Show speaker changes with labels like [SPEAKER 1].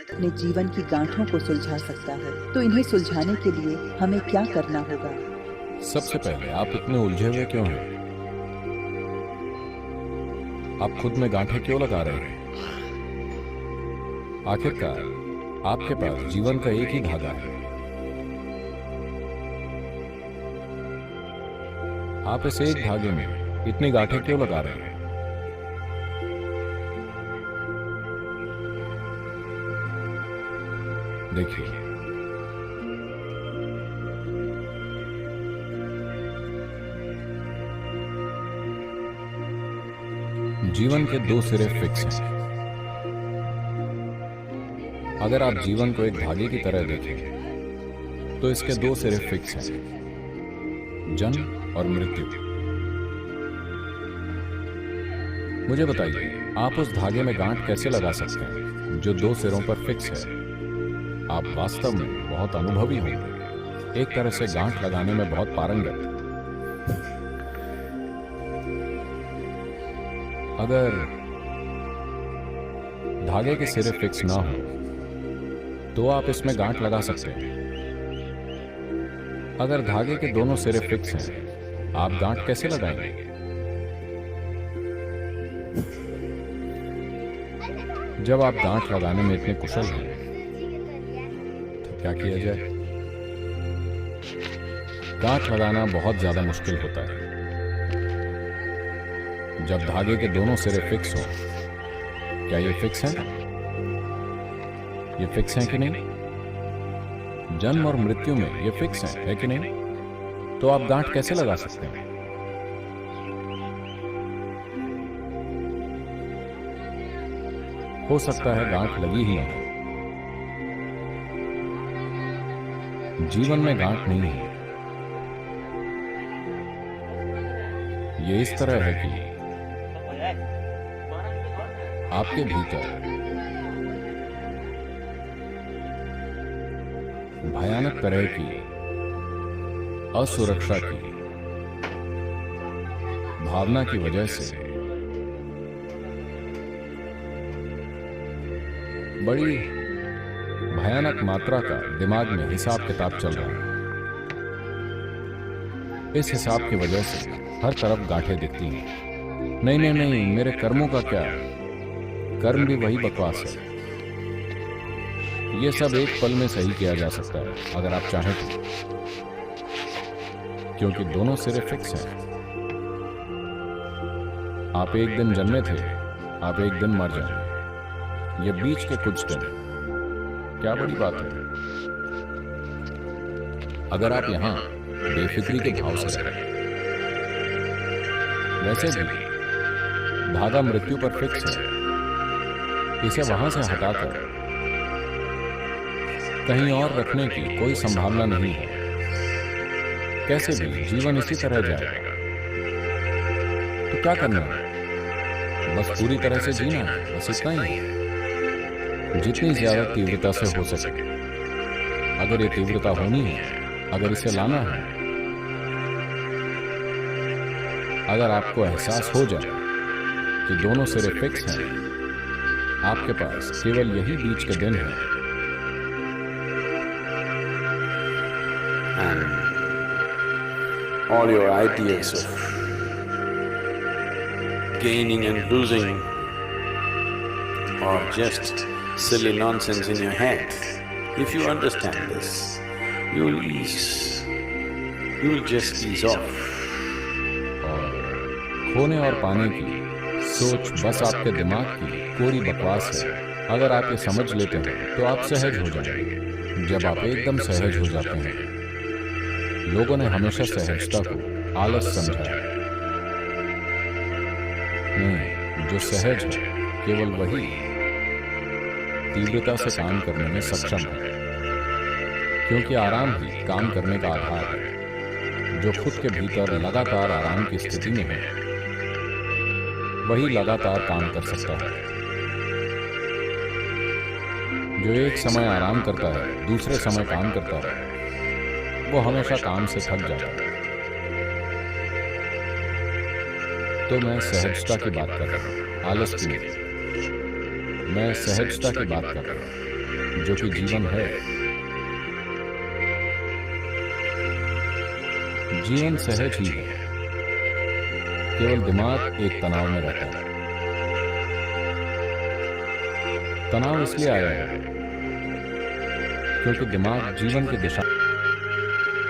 [SPEAKER 1] अपने जीवन की गांठों को सुलझा सकता है। तो इन्हें सुलझाने के लिए हमें क्या करना होगा?
[SPEAKER 2] सबसे पहले आप इतने उलझे हुए क्यों हैं? आप खुद में गांठें क्यों लगा रहे हैं? आखिरकार आपके पास जीवन का एक ही धागा है। आप इस एक धागे में इतनी गांठें क्यों लगा रहे हैं? देखिए, जीवन के दो सिरे फिक्स हैं। अगर आप जीवन को एक धागे की तरह देखें तो इसके दो सिरे फिक्स हैं, जन्म और मृत्यु। मुझे बताइए, आप उस धागे में गांठ कैसे लगा सकते हैं जो दो सिरों पर फिक्स है? आप वास्तव में बहुत अनुभवी होंगे, एक तरह से गांठ लगाने में बहुत पारंगत। अगर धागे के सिरे फिक्स ना हो तो आप इसमें गांठ लगा सकते हैं। अगर धागे के दोनों सिरे फिक्स हैं, आप गांठ कैसे लगाएंगे? जब आप गांठ लगाने में इतने कुशल हैं तो क्या किया जाए? गांठ लगाना बहुत ज्यादा मुश्किल होता है। जब धागे के दोनों सिरे फिक्स हों, क्या ये फिक्स हैं? ये फिक्स हैं कि नहीं? जन्म और मृत्यु में ये फिक्स है कि नहीं? तो आप गांठ कैसे लगा सकते हैं? हो सकता है गांठ लगी ही नहीं। जीवन में गांठ नहीं है। ये इस तरह है कि आपके भीतर भयानक तरह की असुरक्षा की भावना की वजह से बड़ी भयानक मात्रा का दिमाग में हिसाब किताब चल रहा है। इस हिसाब की वजह से हर तरफ गांठें दिखती हैं। नहीं नहीं नहीं, मेरे कर्मों का क्या? कर्म भी वही बकवास है। ये सब एक पल में सही किया जा सकता है अगर आप चाहें तो, क्योंकि दोनों सिरे फिक्स हैं। आप एक दिन जन्मे थे, आप एक दिन मर जाएंगे। ये बीच के कुछ दिन, क्या बड़ी बात है? अगर आप यहां बेफिक्री के भाव से रहें। वैसे भी धागा मृत्यु पर फिक्स है। इसे वहां से हटाकर कहीं और रखने की कोई संभावना नहीं है। कैसे भी जीवन इसी तरह जाएगा। तो क्या करना है? बस पूरी तरह से जीना है, बस इतना ही है। जितनी ज्यादा तीव्रता से हो सके। अगर ये तीव्रता होनी है, अगर इसे लाना है, अगर आपको एहसास हो जाए कि दोनों सिरे फिक्स हैं, आपके पास केवल यही बीच के दिन है।
[SPEAKER 3] All your ideas of gaining and losing are just silly nonsense in your head. If you understand this, you will just ease off.
[SPEAKER 2] और खोने और पाने की सोच बस आपके दिमाग की कोरी बकवास है। अगर आप ये समझ लेते हैं तो आप सहज हो जाएंगे। जब आप एकदम सहज हो जाते हैं, लोगों ने हमेशा सहजता को आलस समझा है। नहीं, जो सहज है केवल वही तीव्रता से काम करने में सक्षम है, क्योंकि आराम ही काम करने का आधार है। जो खुद के भीतर लगातार आराम की स्थिति में है, वही लगातार काम कर सकता है। जो एक समय आराम करता है, दूसरे समय काम करता है, वो हमेशा काम से थक जाता है। तो मैं सहजता की बात कर रहा हूं, आलस की नहीं। मैं सहजता की बात कर रहा हूं। जो कि जीवन है। जीवन सहज ही है, केवल दिमाग एक तनाव में रहता है। तनाव इसलिए आया है क्योंकि दिमाग जीवन की दिशा